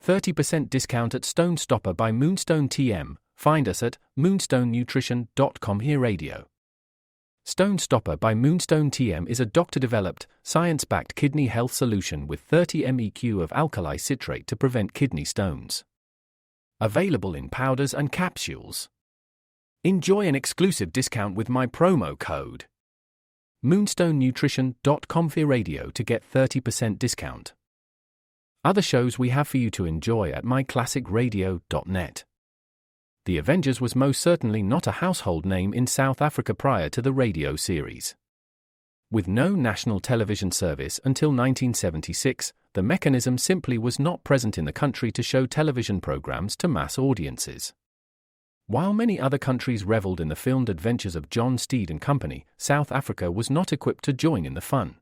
30% discount at Stone Stopper by Moonstone TM. Find us at moonstonenutrition.com. Here radio. Stone Stopper by Moonstone TM is a doctor-developed, science-backed kidney health solution with 30 MEq of alkali citrate to prevent kidney stones. Available in powders and capsules. Enjoy an exclusive discount with my promo code moonstonenutrition.com for radio to get 30% discount. Other shows we have for you to enjoy at myclassicradio.net. The Avengers was most certainly not a household name in South Africa prior to the radio series. With no national television service until 1976, the mechanism simply was not present in the country to show television programs to mass audiences. While many other countries reveled in the filmed adventures of John Steed and company, South Africa was not equipped to join in the fun.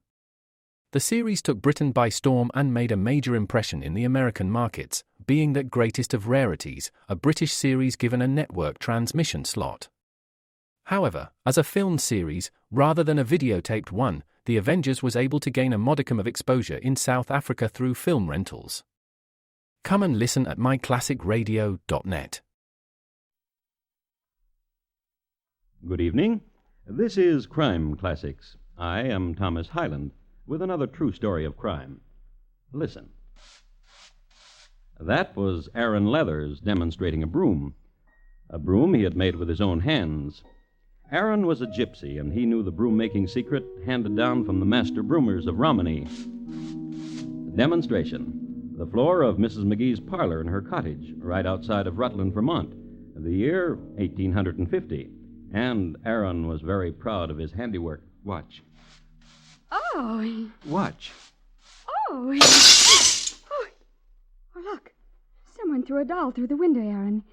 The series took Britain by storm and made a major impression in the American markets, being the greatest of rarities, a British series given a network transmission slot. However, as a film series, rather than a videotaped one, The Avengers was able to gain a modicum of exposure in South Africa through film rentals. Come and listen at myclassicradio.net. Good evening. This is Crime Classics. I am Thomas Hyland with another true story of crime. Listen. That was Aaron Leathers demonstrating a broom he had made with his own hands. Aaron was a gypsy, and he knew the broom-making secret handed down from the master broomers of Romany. Demonstration. The floor of Mrs. Magee's parlor in her cottage, right outside of Rutland, Vermont. The year, 1850. And Aaron was very proud of his handiwork. Watch. Oh. Watch. Oh. Oh, look. Someone threw a doll through the window, Aaron.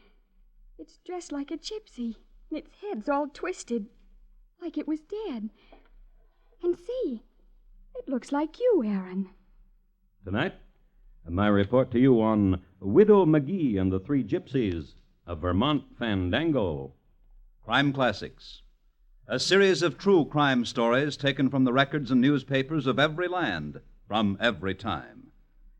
It's dressed like a gypsy, and its head's all twisted, like it was dead. And see, it looks like you, Aaron. Tonight, my report to you on Widow Magee and the Three Gypsies, a Vermont Fandango. Crime Classics, a series of true crime stories taken from the records and newspapers of every land, from every time.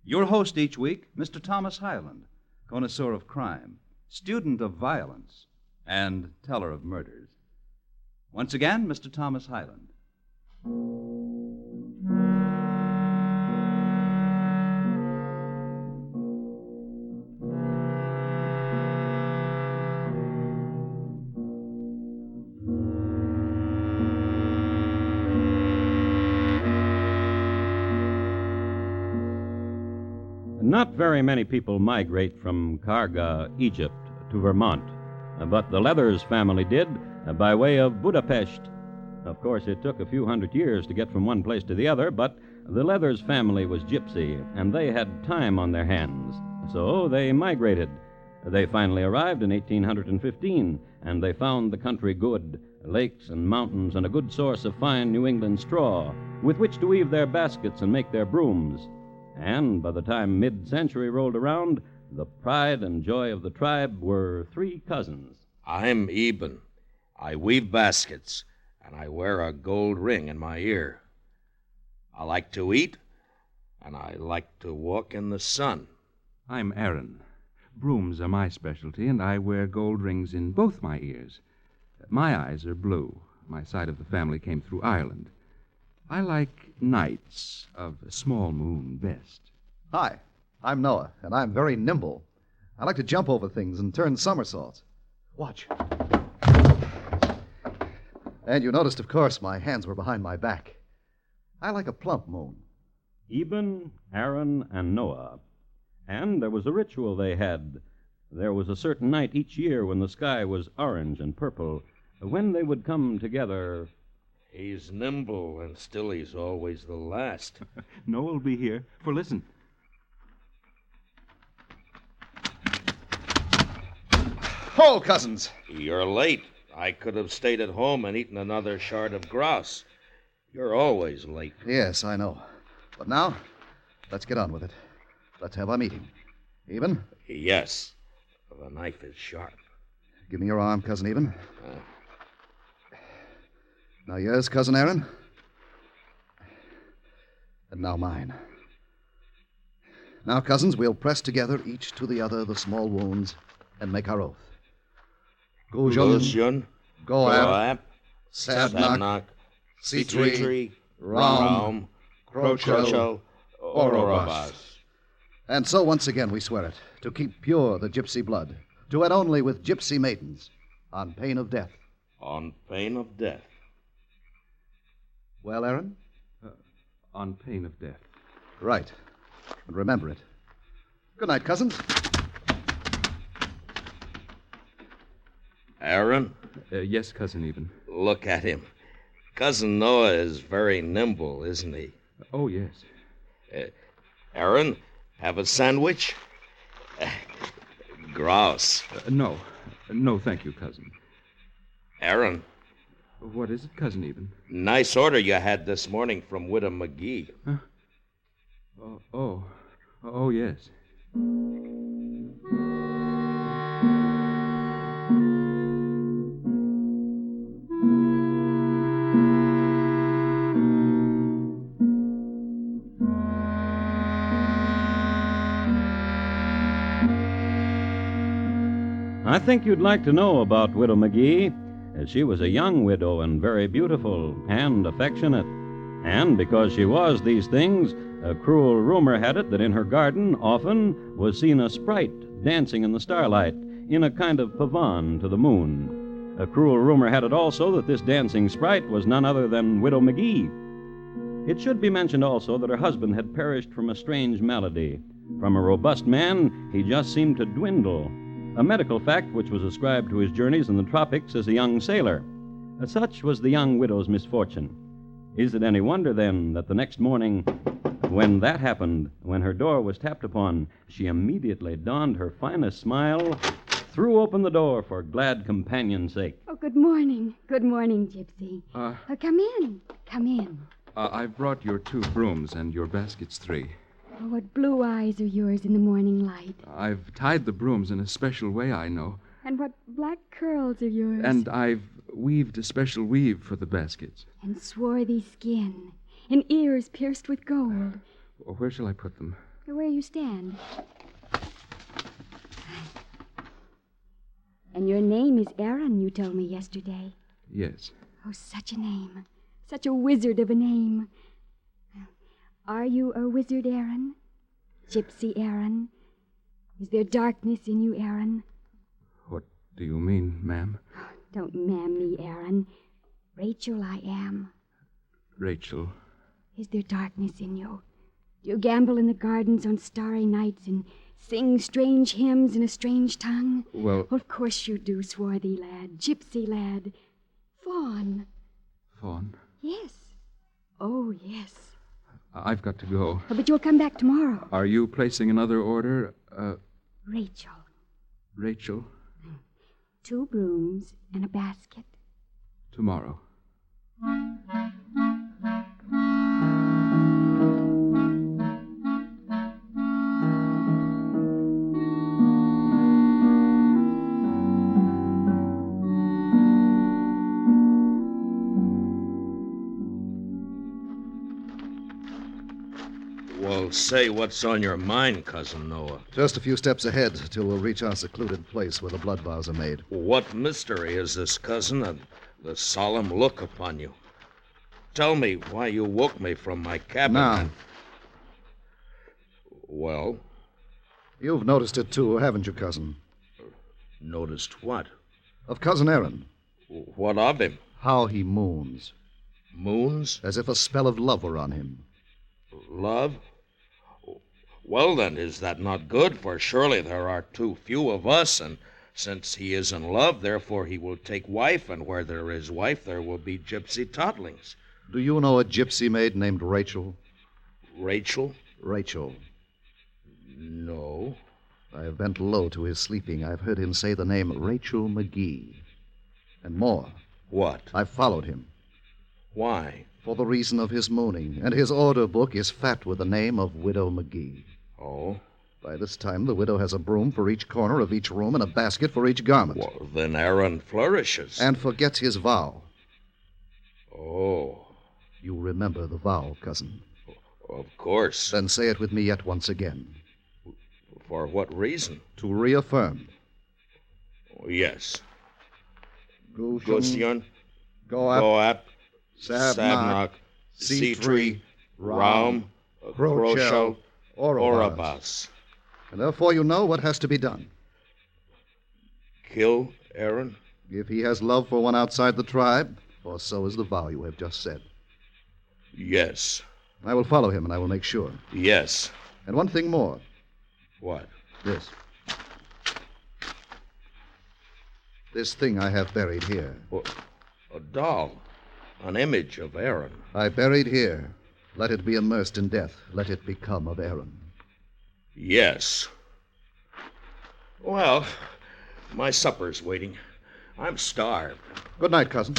Your host each week, Mr. Thomas Hyland, connoisseur of crime, student of violence, and teller of murders. Once again, Mr. Thomas Hyland. Not very many people migrate from Karga, Egypt, to Vermont, but the Leathers family did by way of Budapest. Of course, it took a few hundred years to get from one place to the other, but the Leathers family was gypsy, and they had time on their hands, so they migrated. They finally arrived in 1815, and they found the country good, lakes and mountains, and a good source of fine New England straw, with which to weave their baskets and make their brooms. And by the time mid-century rolled around, the pride and joy of the tribe were three cousins. I'm Eben. I weave baskets, and I wear a gold ring in my ear. I like to eat, and I like to walk in the sun. I'm Aaron. Brooms are my specialty, and I wear gold rings in both my ears. My eyes are blue. My side of the family came through Ireland. I like nights of a small moon best. Hi, I'm Noah, and I'm very nimble. I like to jump over things and turn somersaults. Watch. And you noticed, of course, my hands were behind my back. I like a plump moon. Eben, Aaron, and Noah. And there was a ritual they had. There was a certain night each year when the sky was orange and purple, when they would come together. He's nimble, and still he's always the last. Noah'll be here, for listen. Ho, cousins! You're late. I could have stayed at home and eaten another shard of grouse. You're always late. Yes, I know. But now, let's get on with it. Let's have our meeting. Eben? Yes. The knife is sharp. Give me your arm, Cousin Eben. Now yours, Cousin Aaron. And now mine. Now, cousins, we'll press together, each to the other, the small wounds, and make our oath. Gujun, Goab, Sadnak, Sadnak, Sitri, Ram, Krochel, Orobas. And so once again we swear it, to keep pure the gypsy blood, to wed only with gypsy maidens, on pain of death. On pain of death. Well, Aaron? On pain of death. Right. And remember it. Good night, cousins. Aaron, Yes, Cousin Eben. look at him. Cousin Noah is very nimble, isn't he? Oh, yes. Aaron, have a sandwich? Grouse. No. No, thank you, Cousin. Aaron, What is it, Cousin Eben? nice order you had this morning from Widow Magee. Oh, yes. I think you'd like to know about Widow Magee, as she was a young widow and very beautiful and affectionate. And because she was these things, a cruel rumor had it that in her garden often was seen a sprite dancing in the starlight in a kind of pavane to the moon. A cruel rumor had it also that this dancing sprite was none other than Widow Magee. It should be mentioned also that her husband had perished from a strange malady. From a robust man, he just seemed to dwindle, a medical fact which was ascribed to his journeys in the tropics as a young sailor. Such was the young widow's misfortune. Is it any wonder, then, that the next morning, when that happened, when her door was tapped upon, she immediately donned her finest smile, threw open the door for glad companion's sake. Oh, good morning. Good morning, Gypsy. Uh, Come in. Come in. I've brought your 2 brooms and your baskets 3. Oh, what blue eyes are yours in the morning light. I've tied the brooms in a special way, I know. And what black curls are yours. And I've weaved a special weave for the baskets. And swarthy skin. And ears pierced with gold. Where shall I put them? Where you stand. And your name is Aaron, you told me yesterday. Yes. Oh, such a name. Such a wizard of a name. Are you a wizard, Aaron? Gypsy Aaron? Is there darkness in you, Aaron? What do you mean, ma'am? Don't ma'am me, Aaron. Rachel I am. Rachel. Is there darkness in you? Do you gamble in the gardens on starry nights and sing strange hymns in a strange tongue? Well, Of course you do, swarthy lad, gypsy lad. Fawn. Fawn, Yes. Oh, yes. I've got to go. Oh, but you'll come back tomorrow. Are you placing another order? Rachel. Rachel, 2 brooms and a basket. tomorrow. Well, say what's on your mind, Cousin Noah. Just a few steps ahead till we'll reach our secluded place where the blood vows are made. What mystery is this, cousin, and the solemn look upon you? Tell me why you woke me from my cabin. Now. Well, You've noticed it, too, haven't you, cousin? noticed what? Of Cousin Aaron. What of him? How he moons. Moons? As if a spell of love were on him. Love? Well, then, is that not good? For surely there are too few of us, and since he is in love, therefore he will take wife, and where there is wife, there will be gypsy toddlings. Do you know a gypsy maid named Rachel? Rachel? Rachel. No. I have bent low to his sleeping. I've heard him say the name Rachel Magee. And more. What? I've followed him. Why? For the reason of his mooning, and his order book is fat with the name of Widow Magee. Oh? By this time, the widow has a broom for each corner of each room and a basket for each garment. Well, then Aaron flourishes. And forgets his vow. Oh, You remember the vow, cousin. of course. Then say it with me yet once again. For what reason? To reaffirm. Oh, yes. Gusion, Gusion, Goap, Goap, Sabnak, Sabnak, C3, C3, Raum, Crochel, Crochel, Orobas. Orobas. And therefore you know what has to be done. Kill Aaron? If he has love for one outside the tribe, for so is the vow you have just said. Yes. I will follow him, and I will make sure. Yes. And one thing more. What? This. This thing I have buried here. A doll. An image of Aaron. I buried here. Let it be immersed in death. Let it become of Aaron. Yes. Well, my supper's waiting. I'm starved. Good night, cousin.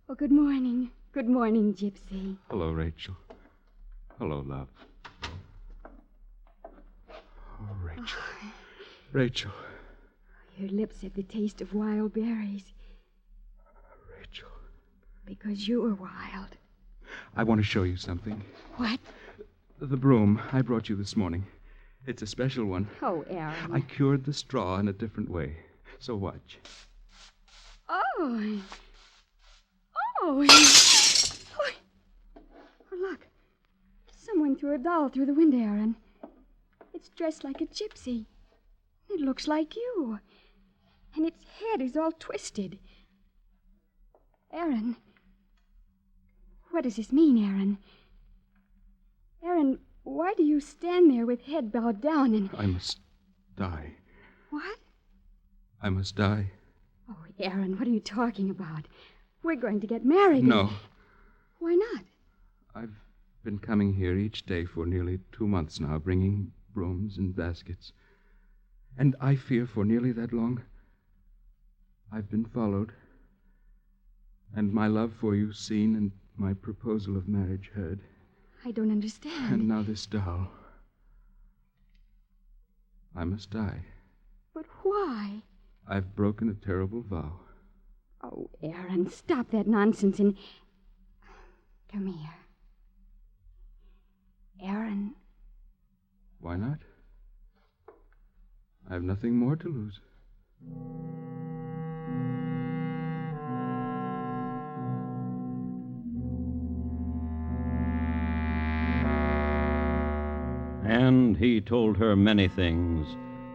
Oh, good morning. Good morning, Gypsy. Hello, Rachel. Hello, love. Oh, Rachel. Rachel. Your lips have the taste of wild berries. Rachel. Because you were wild. I want to show you something. What? The broom I brought you this morning. It's a special one. Oh, Aaron. I cured the straw in a different way. So watch. Oh. Oh. Oh, look. Someone threw a doll through the window, Aaron. It's dressed like a gypsy. It looks like you. And its head is all twisted. Aaron. What does this mean, Aaron? Aaron, why do you stand there with head bowed down and... I must die. What? I must die. Oh, Aaron, what are you talking about? We're going to get married. No. Why not? I've been coming here each day for nearly 2 months now, bringing brooms and baskets. And I fear for nearly that long, I've been followed. And my love for you seen and my proposal of marriage heard. I don't understand. And now this doll. I must die. But why? I've broken a terrible vow. Oh, Aaron, stop that nonsense and... Come here. Aaron. Why not? I have nothing more to lose. And he told her many things.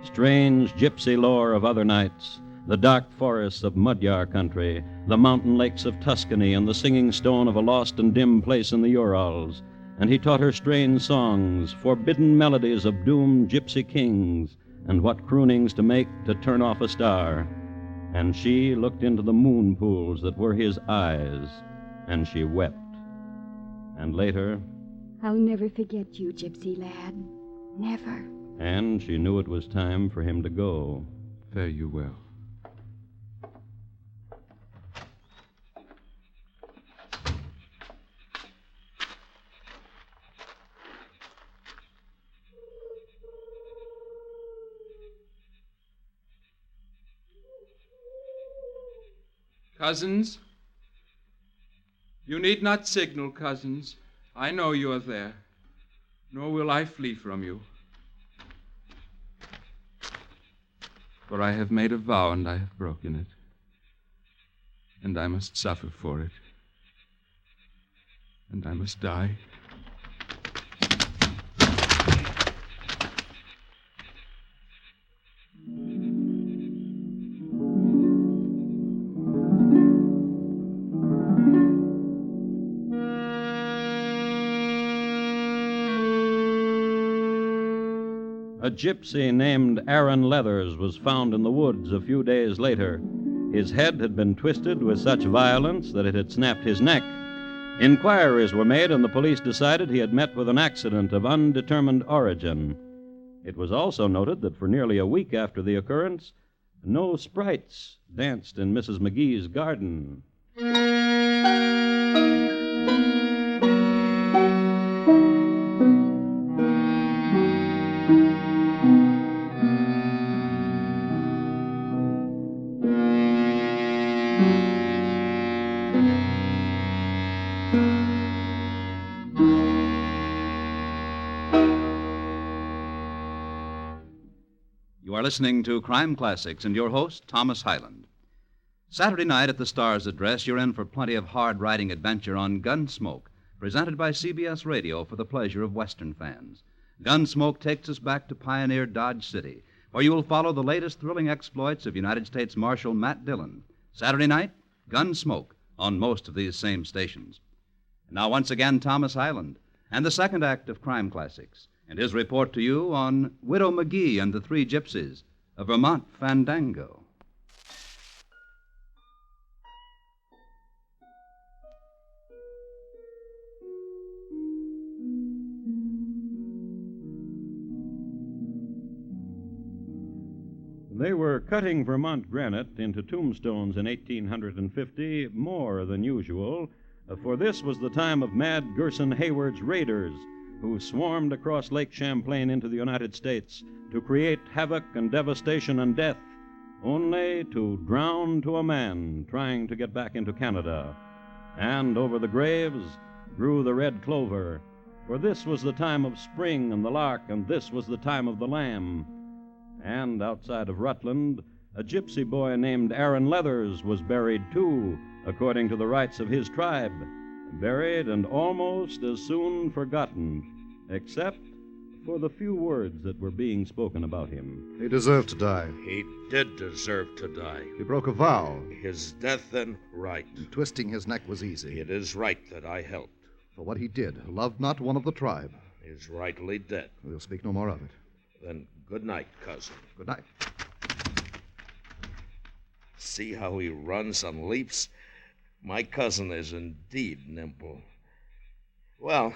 Strange gypsy lore of other nights, the dark forests of Magyar country, the mountain lakes of Tuscany, and the singing stone of a lost and dim place in the Urals. And he taught her strange songs, forbidden melodies of doomed gypsy kings, and what croonings to make to turn off a star. And she looked into the moon pools that were his eyes, and she wept. And later... I'll never forget you, gypsy lad. Never. And she knew it was time for him to go. Fare you well. Cousins? You need not signal, cousins. I know you are there, nor will I flee from you. For I have made a vow, and I have broken it. And I must suffer for it. And I must die. A gypsy named Aaron Leathers was found in the woods a few days later. His head had been twisted with such violence that it had snapped his neck. Inquiries were made, and the police decided he had met with an accident of undetermined origin. It was also noted that for nearly a week after the occurrence, no sprites danced in Mrs. Magee's garden. You are listening to Crime Classics and your host, Thomas Hyland. Saturday night at the Star's Address, you're in for plenty of hard-riding adventure on Gunsmoke, presented by CBS Radio for the pleasure of Western fans. Gunsmoke takes us back to pioneer Dodge City, where you will follow the latest thrilling exploits of United States Marshal Matt Dillon. Saturday night, Gunsmoke, on most of these same stations. Now, once again, Thomas Hyland, and the second act of Crime Classics, and his report to you on Widow Magee and the Three Gypsies, a Vermont Fandango. They were cutting Vermont granite into tombstones in 1850 more than usual, for this was the time of Mad Gerson Hayward's raiders, who swarmed across Lake Champlain into the United States to create havoc and devastation and death, only to drown to a man trying to get back into Canada. And over the graves grew the red clover, for this was the time of spring and the lark, and this was the time of the lamb. And outside of Rutland, a gypsy boy named Aaron Leathers was buried too, according to the rites of his tribe. Buried and almost as soon forgotten, except for the few words that were being spoken about him. He deserved to die. He did deserve to die. He broke a vow. His death and right. And twisting his neck was easy. It is right that I helped. For what he did, loved not one of the tribe. He is rightly dead. We'll speak no more of it. Then good night, cousin. Good night. See how he runs and leaps? My cousin is indeed nimble. Well,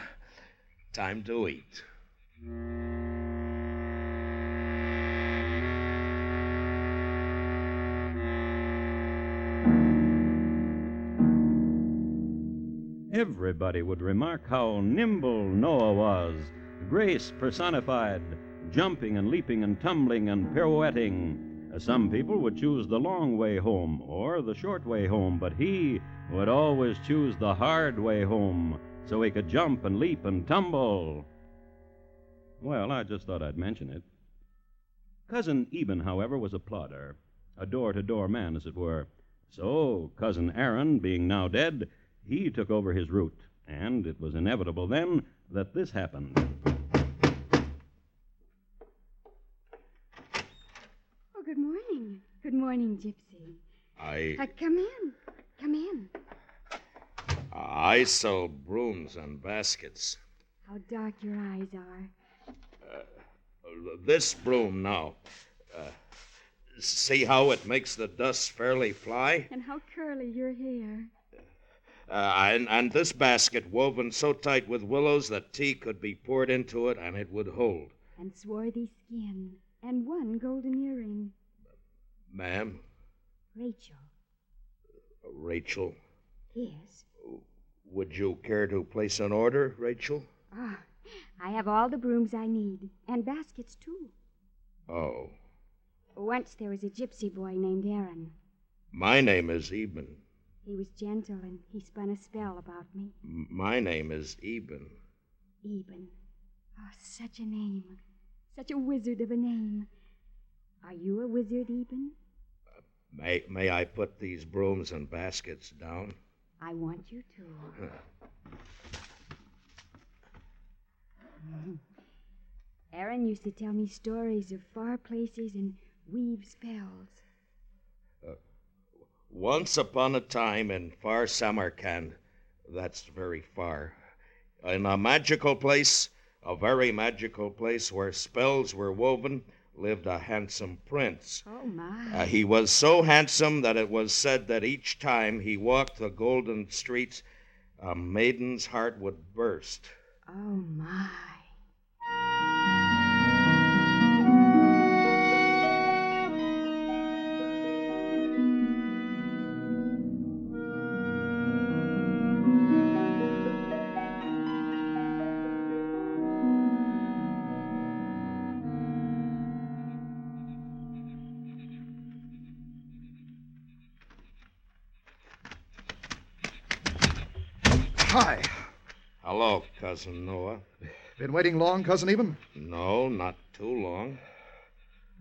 time to eat. Everybody would remark how nimble Noah was, grace personified, jumping and leaping and tumbling and pirouetting. Some people would choose the long way home or the short way home, but he would always choose the hard way home so he could jump and leap and tumble. Well, I just thought I'd mention it. Cousin Eben, however, was a plodder, a door-to-door man, as it were. So, Cousin Aaron, being now dead, he took over his route, and it was inevitable then that this happened. Good morning. Good morning, Gypsy. Come in. Come in. I sell brooms and baskets. How dark your eyes are. This broom now. See how it makes the dust fairly fly? And how curly your hair. And this basket woven so tight with willows that tea could be poured into it and it would hold. And swarthy skin. And one golden earring. Ma'am? Rachel. Rachel? Yes. Would you care to place an order, Rachel? Ah, I have all the brooms I need. And baskets, too. Oh. Once there was a gypsy boy named Aaron. My name is Eben. He was gentle, and he spun a spell about me. My name is Eben. Eben. Oh, such a name. Such a wizard of a name. Are you a wizard, Eben? May I put these brooms and baskets down? I want you to. Aaron used to tell me stories of far places and weave spells. Once upon a time in far Samarkand, that's very far, in a magical place, a very magical place where spells were woven, lived a handsome prince. Oh, my. He was so handsome that it was said that each time he walked the golden streets, a maiden's heart would burst. Oh, my. Hi. Hello, Cousin Noah. Been waiting long, Cousin Eben? No, not too long.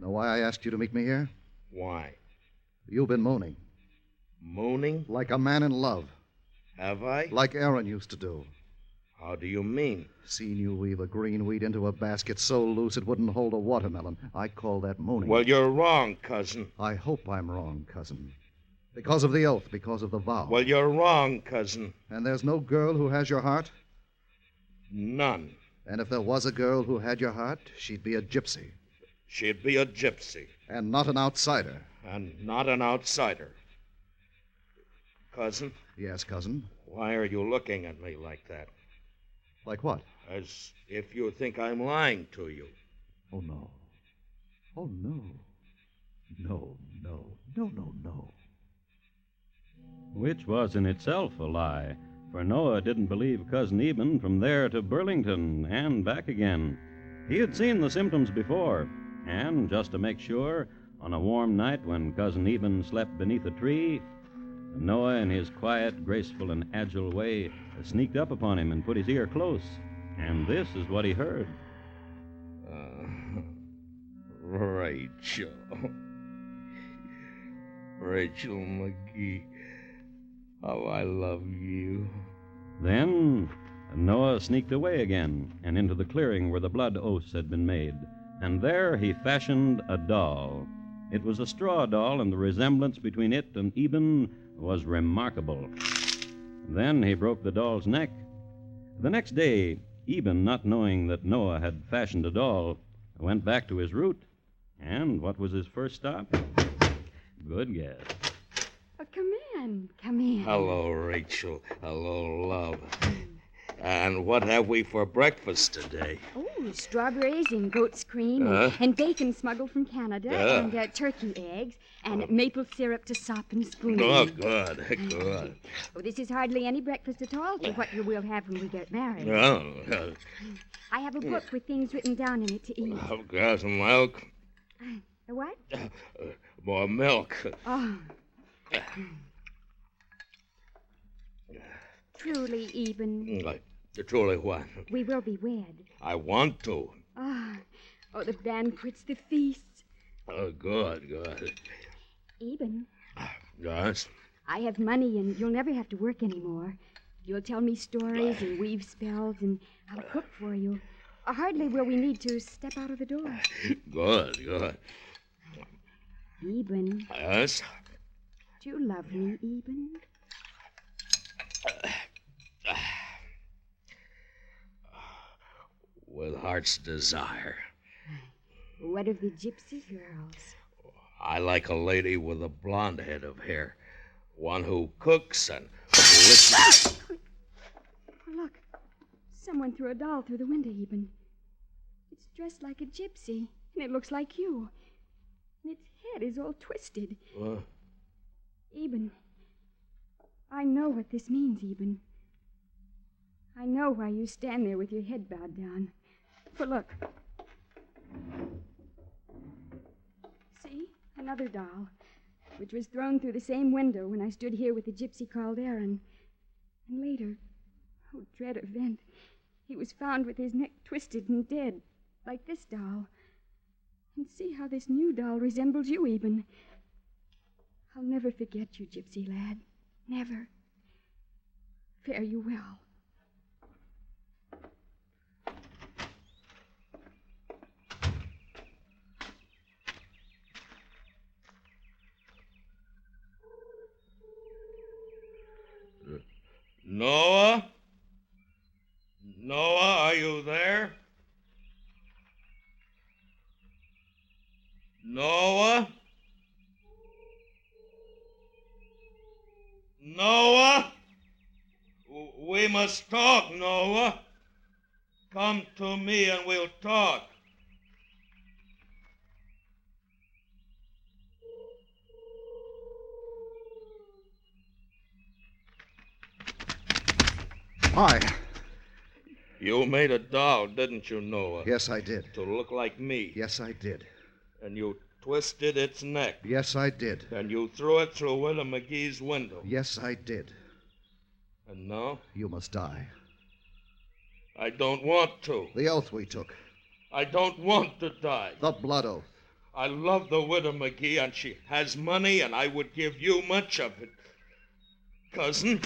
Know why I asked you to meet me here? Why? You've been mooning. Mooning? Like a man in love. Have I? Like Aaron used to do. How do you mean? Seen you weave a green weed into a basket so loose it wouldn't hold a watermelon. I call that mooning. Well, you're wrong, cousin. I hope I'm wrong, cousin. Because of the oath, because of the vow. Well, you're wrong, cousin. And there's no girl who has your heart? None. And if there was a girl who had your heart, she'd be a gypsy. She'd be a gypsy. And not an outsider. And not an outsider. Cousin? Yes, cousin. Why are you looking at me like that? Like what? As if you think I'm lying to you. Oh, no. Oh, no. No, no, no, no, no. Which was in itself a lie, for Noah didn't believe Cousin Eben from there to Burlington and back again. He had seen the symptoms before, and just to make sure, on a warm night when Cousin Eben slept beneath a tree, Noah, in his quiet, graceful, and agile way, sneaked up upon him and put his ear close. And this is what he heard. Rachel. Rachel Magee. How I love you. Then Noah sneaked away again and into the clearing where the blood oaths had been made. And there he fashioned a doll. It was a straw doll, and the resemblance between it and Eben was remarkable. Then he broke the doll's neck. The next day, Eben, not knowing that Noah had fashioned a doll, went back to his route. And what was his first stop? Good guess. Oh, come in. Come in. Hello, Rachel. Hello, love. And what have we for breakfast today? Oh, strawberries and goat's cream and bacon smuggled from Canada and turkey eggs and maple syrup to sop and spoon. Oh, good, good. Oh, this is hardly any breakfast at all for what you will have when we get married. Oh, I have a book with things written down in it to eat. I've got some milk. A what? More milk. Oh. Truly, Eben. Truly what? We will be wed. I want to. Oh, the banquets, the feasts. Oh, good, good. Eben. Yes? I have money, and you'll never have to work anymore. You'll tell me stories and weave spells, and I'll cook for you. Hardly will we need to step out of the door. Good, good. Eben. Yes? Do you love me, Eben? With heart's desire. What of the gypsy girls? I like a lady with a blonde head of hair. One who cooks and who listens. Oh, look. Someone threw a doll through the window, Eben. It's dressed like a gypsy, and it looks like you. And its head is all twisted. What? Eben, I know what this means, Eben. I know why you stand there with your head bowed down. For look. See? Another doll, which was thrown through the same window when I stood here with the gypsy called Aaron. And later, oh, dread event, he was found with his neck twisted and dead, like this doll. And see how this new doll resembles you, Eben. I'll never forget you, gypsy lad. Never. Fare you well. Noah? Noah, are you there? Noah? Noah? We must talk, Noah. Come to me and we'll talk. Hi. You made a doll, didn't you, Noah? Yes, I did. To look like me. Yes, I did. And you twisted its neck. Yes, I did. And you threw it through William McGee's window. Yes, I did. And now? You must die. I don't want to. The oath we took. I don't want to die. The blood oath. I love the widow Magee, and she has money, and I would give you much of it. Cousin.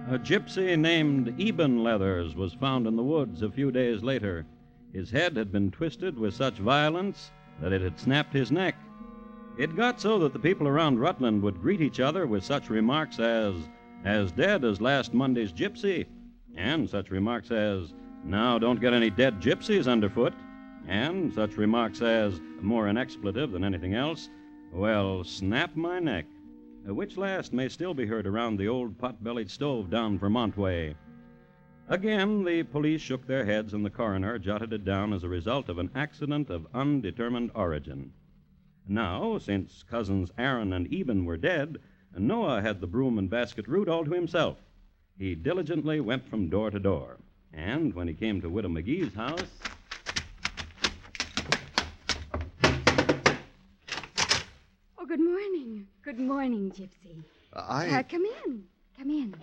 A gypsy named Eben Leathers was found in the woods a few days later. His head had been twisted with such violence that it had snapped his neck. It got so that the people around Rutland would greet each other with such remarks as dead as last Monday's gypsy, and such remarks as, now don't get any dead gypsies underfoot, and such remarks as, more an expletive than anything else, well, snap my neck, which last may still be heard around the old pot-bellied stove down Vermont way. Again, the police shook their heads, and the coroner jotted it down as a result of an accident of undetermined origin. Now, since cousins Aaron and Eben were dead, Noah had the broom and basket route all to himself. He diligently went from door to door, and when he came to Widow Magee's house... Oh, good morning. Good morning, Gypsy. Come in. Come in.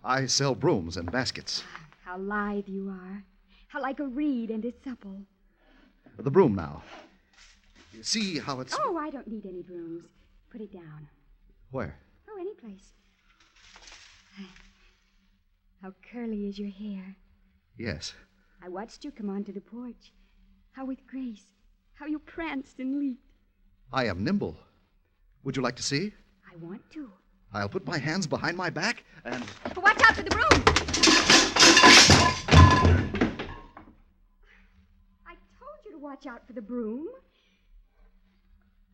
I sell brooms and baskets. How lithe you are. How like a reed and is supple. The broom now. You see how it's... Oh, I don't need any brooms. Put it down. Where? Oh, any place. How curly is your hair. Yes. I watched you come onto the porch. How with grace. How you pranced and leaped. I am nimble. Would you like to see? I want to. I'll put my hands behind my back and... Watch out for the broom! I told you to watch out for the broom.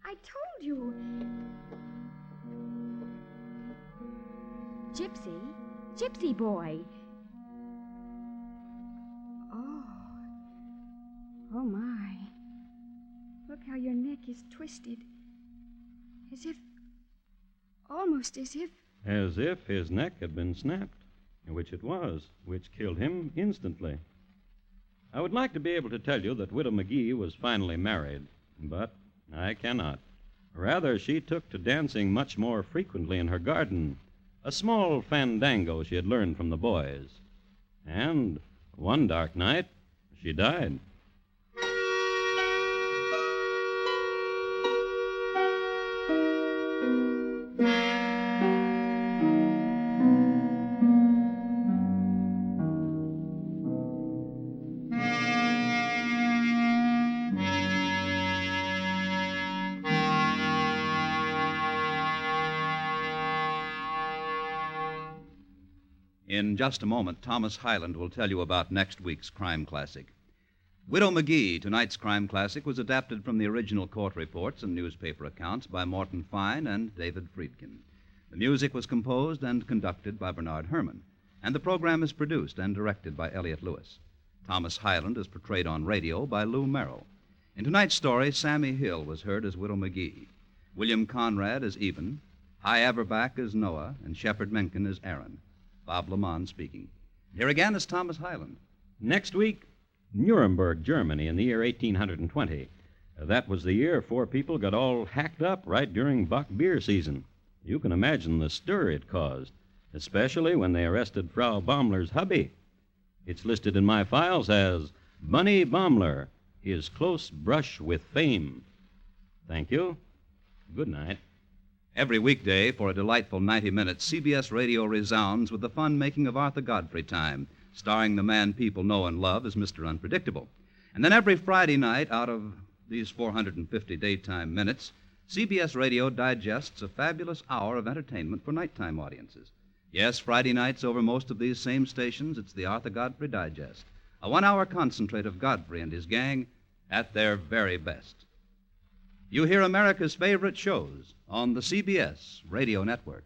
I told you. Gypsy? Gypsy boy. Oh. Oh, my. Look how your neck is twisted. As if... Almost as if... As if his neck had been snapped, which it was, which killed him instantly. I would like to be able to tell you that Widow Magee was finally married, but I cannot. Rather, she took to dancing much more frequently in her garden, a small fandango she had learned from the boys. And one dark night, she died. In just a moment, Thomas Hyland will tell you about next week's crime classic. Widow Magee, tonight's crime classic, was adapted from the original court reports and newspaper accounts by Morton Fine and David Friedkin. The music was composed and conducted by Bernard Herrmann, and the program is produced and directed by Elliott Lewis. Thomas Hyland is portrayed on radio by Lou Merrill. In tonight's story, Sammy Hill was heard as Widow Magee, William Conrad as Eben, High Averback as Noah, and Shepard Mencken as Aaron. Bob Lamont speaking. Here again is Thomas Hyland. Next week, Nuremberg, Germany, in the year 1820. That was the year 4 people got all hacked up right during Bock beer season. You can imagine the stir it caused, especially when they arrested Frau Baumler's hubby. It's listed in my files as Bunny Baumler, his close brush with fame. Thank you. Good night. Every weekday, for a delightful 90 minutes, CBS Radio resounds with the fun-making of Arthur Godfrey Time, starring the man people know and love as Mr. Unpredictable. And then every Friday night, out of these 450 daytime minutes, CBS Radio digests a fabulous hour of entertainment for nighttime audiences. Yes, Friday nights over most of these same stations, it's the Arthur Godfrey Digest, a 1-hour concentrate of Godfrey and his gang at their very best. You hear America's favorite shows on the CBS Radio Network.